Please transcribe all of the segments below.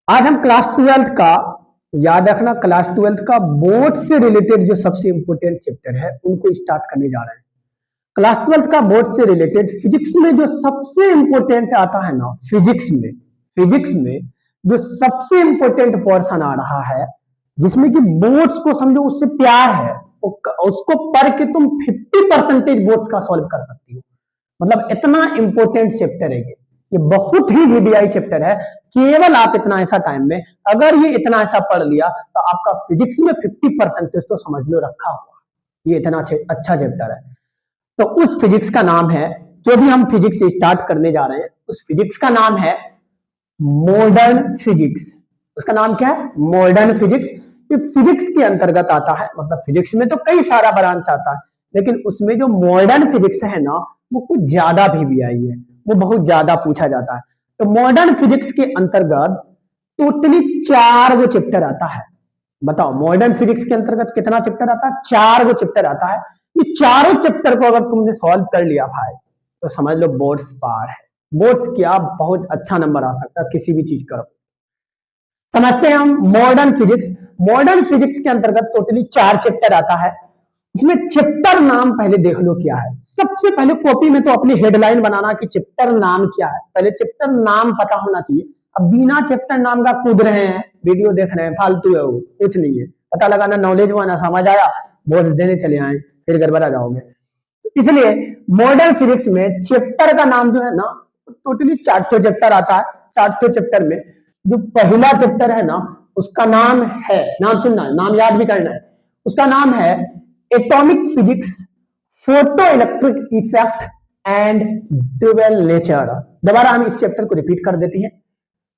आज हम class twelfth का, याद रखना, क्लास ट्वेल्थ का बोर्ड से रिलेटेड जो सबसे इंपॉर्टेंट चैप्टर है उनको स्टार्ट करने जा रहे हैं। क्लास ट्वेल्थ का बोर्ड से रिलेटेड फिजिक्स में जो सबसे इंपॉर्टेंट आता है ना, फिजिक्स में जो सबसे इंपॉर्टेंट पोर्शन आ रहा है, जिसमें कि बोर्ड्स को समझो उससे प्यार है, उसको पढ़ के तुम 50% बोर्ड्स का सॉल्व कर सकती हो। मतलब इतना इंपॉर्टेंट चैप्टर है ये बहुत ही वीडीआई चैप्टर है। केवल आप इतना ऐसा टाइम में अगर ये इतना ऐसा पढ़ लिया तो आपका फिजिक्स में 50% तो समझ लो रखा हुआ। ये इतना अच्छा चैप्टर है। तो उस फिजिक्स का नाम है, जो भी हम फिजिक्स स्टार्ट करने जा रहे हैं उस फिजिक्स का नाम है मॉडर्न फिजिक्स। उसका नाम क्या है? Modern physics. ये फिजिक्स के अंतर्गत आता है। मतलब फिजिक्स में तो कई सारा ब्रांच आता है, लेकिन उसमें जो मॉडर्न फिजिक्स है ना, वो कुछ ज्यादा भी आई है, वो बहुत ज्यादा पूछा जाता है। तो मॉडर्न फिजिक्स के अंतर्गत टोटली 4 वो चैप्टर आता है। बताओ मॉडर्न फिजिक्स के अंतर्गत कितना चैप्टर आता है? 4 वो चैप्टर आता है। ये चारों चैप्टर को अगर तुमने सॉल्व कर लिया भाई, तो समझ लो बोर्ड्स पार है। बोर्ड्स क्या, बहुत अच्छा नंबर आ सकता है किसी भी चीज का। समझते हैं हम मॉडर्न फिजिक्स। मॉडर्न फिजिक्स के अंतर्गत टोटली 4 चैप्टर आता है। इसमें चैप्टर नाम पहले देख लो क्या है। सबसे पहले कॉपी में तो अपनी हेडलाइन बनाना कि चैप्टर नाम क्या है, पहले चैप्टर नाम पता होना चाहिए। अब बिना चैप्टर नाम का कूद रहे हैं, वीडियो देख रहे हैं, फालतू है वो, कुछ नहीं है। पता लगाना, नॉलेज हुआ ना, समझ आया, बोल देने चले आए, फिर गड़बड़ा जाओगे। इसलिए मॉडर्न फिजिक्स में चैप्टर का नाम जो है ना, टोटली 4 चैप्टर आता है। 4 चैप्टर में जो पहला चैप्टर है ना, उसका नाम है, नाम सुनना है, नाम याद भी करना है। उसका नाम है atomic physics, photo electric effect and dual nature. दोबारा हम इस चैप्टर को रिपीट कर देते हैं।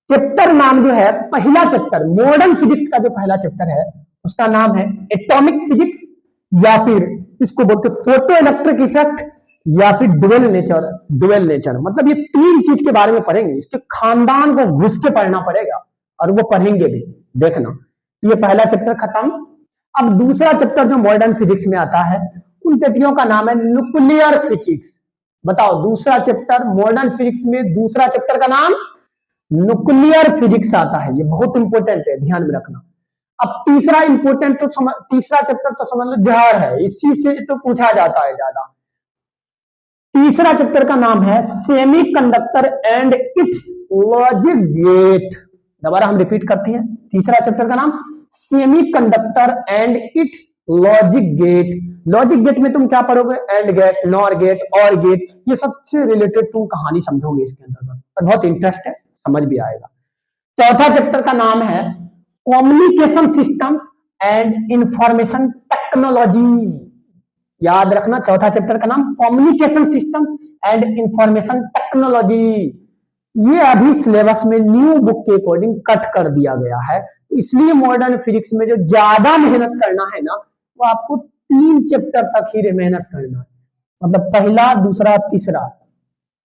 चैप्टर नाम जो है, पहला चैप्टर मॉडर्न फिजिक्स का जो पहला चैप्टर है उसका नाम है एटॉमिक फिजिक्स, या फिर इसको बोलते फोटो इलेक्ट्रिक इफेक्ट, या फिर डुअल नेचर। मतलब ये 3 चीज के बारे में पढ़ेंगे। इसके खानदान को घुस के पढ़ना पड़ेगा और वो पढ़ेंगे भी, देखना। ये पहला चैप्टर खत्म। अब दूसरा चैप्टर जो मॉडर्न फिजिक्स में आता है, उन चैप्टरों का नाम है न्यूक्लियर फिजिक्स। बताओ दूसरा चैप्टर मॉडर्न फिजिक्स में, दूसरा चैप्टर का नाम न्यूक्लियर फिजिक्स आता है। ये बहुत इंपॉर्टेंट है, ध्यान में रखना। अब तीसरा इंपॉर्टेंट तो तीसरा चैप्टर तो समझ लो जहर है, इसी से तो पूछा जाता है ज्यादा। तीसरा चैप्टर का नाम है semiconductor and its logic gate. दोबारा हम रिपीट करते हैं, तीसरा चैप्टर का नाम semiconductor and its logic gate. Logic gate में तुम क्या पढ़ोगे? And gate, nor gate, or gate, ये सबसे रिलेटेड तुम कहानी समझोगे इसके अंदर, और बहुत इंटरेस्ट है, समझ भी आएगा। चौथा चैप्टर का नाम है communication systems and information technology. याद रखना, चौथा चैप्टर का नाम communication systems and information technology. ये अभी सिलेबस में न्यू बुक के अकॉर्डिंग कट कर दिया गया है। इसलिए मॉडर्न फिजिक्स में जो ज्यादा मेहनत करना है ना, वो आपको 3 चैप्टर तक ही मेहनत करना है। मतलब पहला, दूसरा, तीसरा,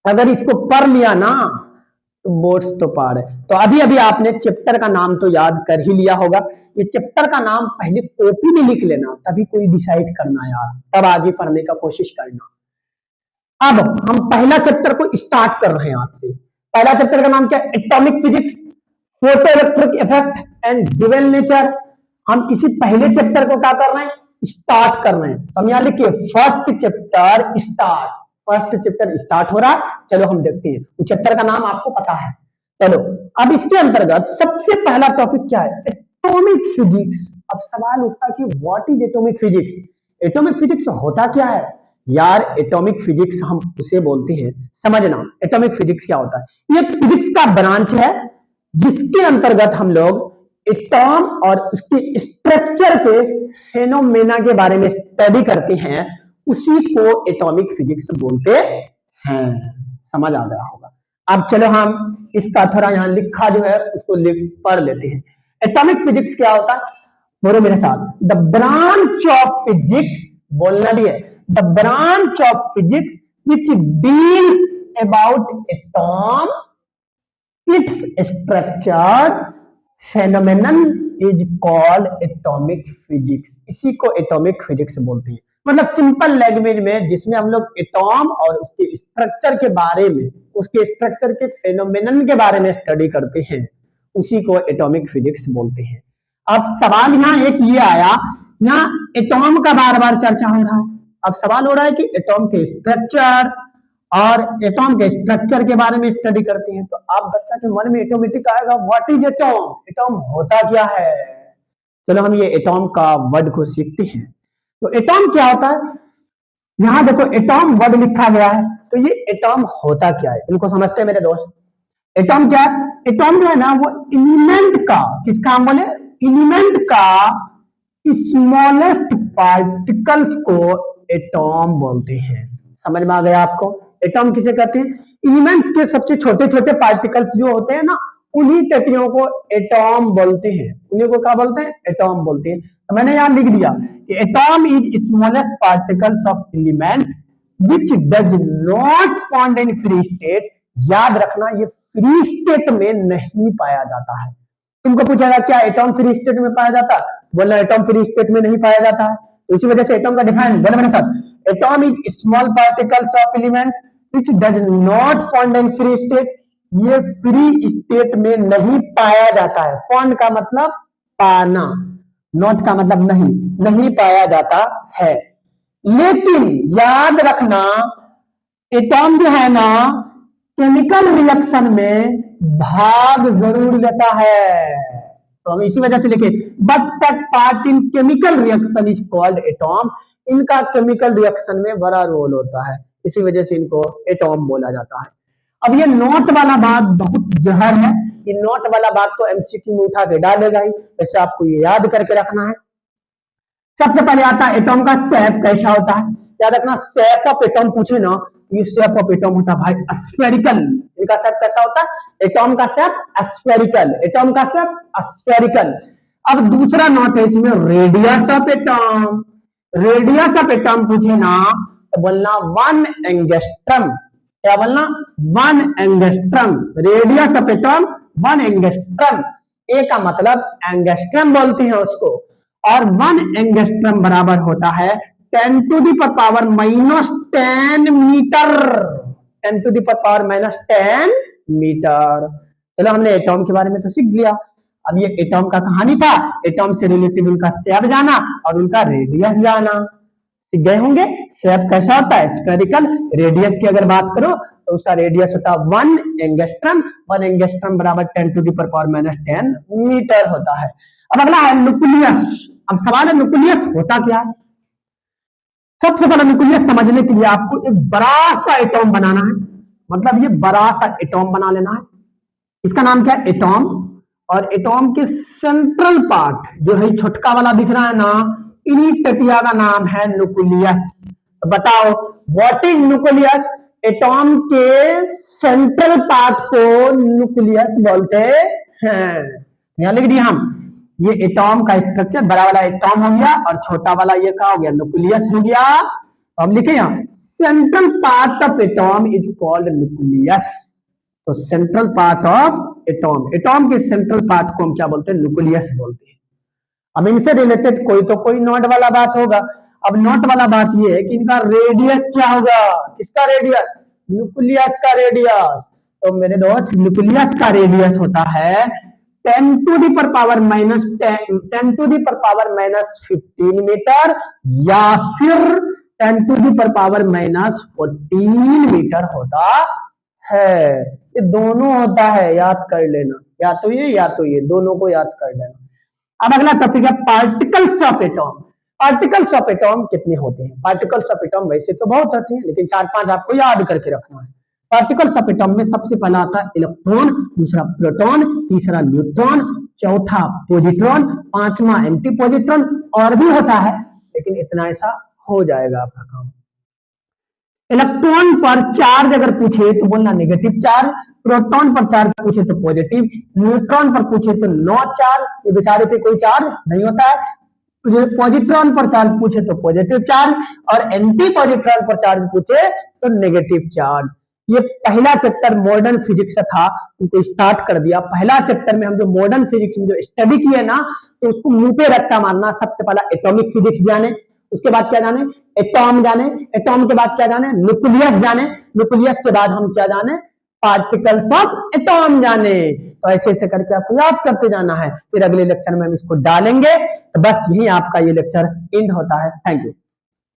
अगर इसको पढ़ लिया ना तो बोर्ड्स तो पार है। तो अभी अभी आपने चैप्टर का नाम तो याद कर ही लिया होगा। ये चैप्टर का नाम पहले कॉपी में लिख लेना, तभी कोई डिसाइड करना यार, तब आगे पढ़ने का कोशिश करना। अब हम पहला चैप्टर को स्टार्ट कर रहे हैं आपसे। पहला चैप्टर का नाम क्या है? Atomic physics, photo electric effect and dual nature. हम इसी पहले चैप्टर को क्या कर रहे हैं? स्टार्ट कर रहे हैं। तो हम यहां लिखिए first chapter start. First chapter start हो रहा है, चलो हम देखते हैं। उस चैप्टर का नाम आपको पता है, चलो। अब इसके अंतर्गत सबसे पहला टॉपिक क्या है? Atomic physics. अब सवाल उठता है कि what is atomic physics? Atomic physics होता क्या है यार? एटॉमिक फिजिक्स हम उसे बोलते हैं, समझना एटॉमिक फिजिक्स क्या होता है। ये फिजिक्स का ब्रांच है जिसके अंतर्गत हम लोग एटॉम और उसके स्ट्रक्चर के फेनोमेना के बारे में स्टडी करते हैं। उसी को एटॉमिक फिजिक्स बोलते हैं। समझ आ गया होगा। अब चलो हम इसका थोड़ा यहां लिखा जो है उसको पढ़ लेते हैं। एटॉमिक फिजिक्स क्या होता है? बोलो मेरे साथ, द ब्रांच ऑफ फिजिक्स, बोलना भी है, the branch of physics which deals about atom, its structure, phenomenon is called atomic physics. इसी को एटॉमिक फिजिक्स बोलते हैं। मतलब सिंपल लैंग्वेज में, जिसमें हम लोग एटॉम और उसके स्ट्रक्चर के बारे में, उसके स्ट्रक्चर के फेनोमेनन के बारे में स्टडी करते हैं, उसी को एटॉमिक फिजिक्स बोलते हैं। अब सवाल यहाँ एक ये आया, यहाँ एटॉम का बार बार चर्चा हो रहा है। अब सवाल हो रहा है कि एटॉम के स्ट्रक्चर और एटॉम के स्ट्रक्चर के बारे में स्टडी करते हैं, तो आप बच्चा के मन में ऑटोमेटिक आएगा व्हाट इज एटॉम, एटॉम होता क्या है। चलो हम ये एटॉम का वर्ड को सीखते हैं। तो एटॉम क्या होता है, यहाँ देखो एटॉम वर्ड लिखा गया है, तो ये एटॉम होता क्या है, इनको समझते हैं मेरे दोस्त। एटॉम क्या है, एटॉम जो है ना वो एलिमेंट का, किसका हम बोले, एलिमेंट का स्मॉलेस्ट पार्टिकल्स को एटॉम बोलते हैं। समझ में आ गया आपको, एटॉम किसे कहते हैं, एलिमेंट्स के सबसे छोटे छोटे पार्टिकल्स जो होते हैं ना, उन्हीं टटियों को एटॉम बोलते हैं, उन्हीं को क्या बोलते हैं, एटॉम बोलते हैं। तो मैंने यहां लिख दिया कि atom is smallest particles of element which does not found in free state. याद रखना ये फ्री स्टेट में नहीं पाया जाता है। तुमको पूछेगा क्या एटॉम फ्री स्टेट में पाया जाता है, बोलना एटॉम फ्री स्टेट में नहीं पाया जाता है। तो इसी वजह से एटॉम का डिफाइन बोले मेरे साथ, atom is small particles of element which does not found in free state. ये फ्री स्टेट में नहीं पाया जाता है। फाउंड का मतलब पाना, नॉट का मतलब नहीं, नहीं पाया जाता है। लेकिन याद रखना एटॉम जो है ना केमिकल रिएक्शन में भाग जरूर लेता है। तो हम इसी वजह से लिखे but that part in chemical reaction is called atom. इनका केमिकल रिएक्शन में बड़ा रोल होता है, इसी वजह से इनको एटॉम बोला जाता है। अब ये नोट वाला बात बहुत जहर है, ये नोट वाला बात तो एमसीक्यू में उठा के डालेगा ही, वैसे आपको ये याद करके रखना है। सबसे पहले आता है एटॉम का शेप कैसा होता है। याद रखना शेप ऑफ एटॉम पूछे ना, ये शेप ऑफ एटॉम होता है भाई स्फेरिकल। इनका शेप कैसा होता है, एटॉम का शेप स्फेरिकल, एटॉम का शेप स्फेरिकल। अब दूसरा नोट है इसमें radius of atom. Radius of atom पूछे ना तो बोलना 1 एंगस्ट्रम। क्या बोलना, 1 angstrom. Radius of atom 1 angstrom. A का मतलब एंगस्ट्रम बोलते हैं उसको, और 1 एंगस्ट्रम बराबर होता है 10 to the power minus 10 metre. 10 to the power minus 10 metre. चलो हमने एटॉम के बारे में तो सीख लिया। अब ये एटॉम का कहानी था, एटॉम से रिलेटेड उनका शेप जाना और उनका रेडियस जाना, सीख गए होंगे। शेप कैसा होता है, स्फेरिकल। रेडियस की अगर बात करो तो उसका रेडियस होता है 1 एंगस्ट्रम। 1 एंगस्ट्रम बराबर 10 to the power minus 10 metre होता है। अब अगला है न्यूक्लियस। अब सवाल है न्यूक्लियस होता क्या है। सबसे पहले न्यूक्लियस समझने के लिए आपको एक बड़ा सा एटॉम बनाना है, मतलब ये बड़ा सा एटॉम बना लेना है। इसका नाम क्या है, एटॉम। और एटॉम के सेंट्रल पार्ट जो है छोटका वाला दिख रहा है ना, इन्हीं टटिया का नाम है न्यूक्लियस। तो बताओ व्हाट इज न्यूक्लियस। एटॉम के सेंट्रल पार्ट को न्यूक्लियस बोलते हैं। यहां लिख दिया हम, ये एटॉम का स्ट्रक्चर, बड़ा वाला एटॉम हो गया और छोटा वाला ये क्या हो गया, न्यूक्लियस हो गया। तो हम लिखे यहाँ central part of atom is called nucleus. तो central part of atom, atom के सेंट्रल पार्ट को हम क्या बोलते हैं, न्यूक्लियस बोलते हैं। अब इनसे रिलेटेड कोई तो कोई नोट वाला बात होगा। अब नोट वाला बात ये है कि इनका रेडियस क्या होगा, किसका रेडियस, न्यूक्लियस का रेडियस। तो मेरे दोस्त न्यूक्लियस का रेडियस होता है 10 to the power minus 10 to the power minus 15 metre या फिर 10 to the power minus 14 metre होता है। ये दोनों होता है, याद कर लेना, या तो ये दोनों को याद कर लेना। अब अगला टॉपिक है particles of atom. Particles of atom कितने होते हैं। पार्टिकल्स ऑफ एटॉम वैसे तो बहुत होते हैं, लेकिन 4-5 आपको याद करके रखना है। पार्टिकल्स ऑफ एटॉम में सबसे पहला आता है इलेक्ट्रॉन, दूसरा प्रोटॉन, तीसरा न्यूट्रॉन, चौथा पॉजिट्रॉन, पांचवा एंटी पॉजिट्रॉन। और भी होता है लेकिन इतना ऐसा हो जाएगा आपका काम। इलेक्ट्रॉन पर चार्ज अगर पूछे तो बोलना नेगेटिव चार्ज, प्रोटॉन पर चार्ज पूछे तो पॉजिटिव, न्यूट्रॉन पर पूछे तो नो चार्ज, ये बेचारे पे कोई चार्ज नहीं होता है। पॉजिट्रॉन पर चार्ज पूछे तो पॉजिटिव चार्ज, और एंटी पॉजिट्रॉन पर चार्ज पूछे तो नेगेटिव चार्ज। ये पहला चैप्टर मॉडर्न फिजिक्स था, उनको स्टार्ट कर दिया। पहला चैप्टर में हम जो मॉडर्न फिजिक्स में जो स्टडी किए ना, तो उसको मुंह पे रट्टा मारना। सबसे पहला एटॉमिक फिजिक्स जाने, उसके बाद क्या जाने, एटॉम जाने, एटॉम के बाद क्या जाने, न्यूक्लियस जाने, न्यूक्लियस के बाद हम क्या जाने, पार्टिकल्स ऑफ एटॉम जाने। तो ऐसे ऐसे करके आपको याद करते जाना है, फिर अगले लेक्चर में हम इसको डालेंगे। तो बस यही आपका ये लेक्चर एंड होता है। Thank you.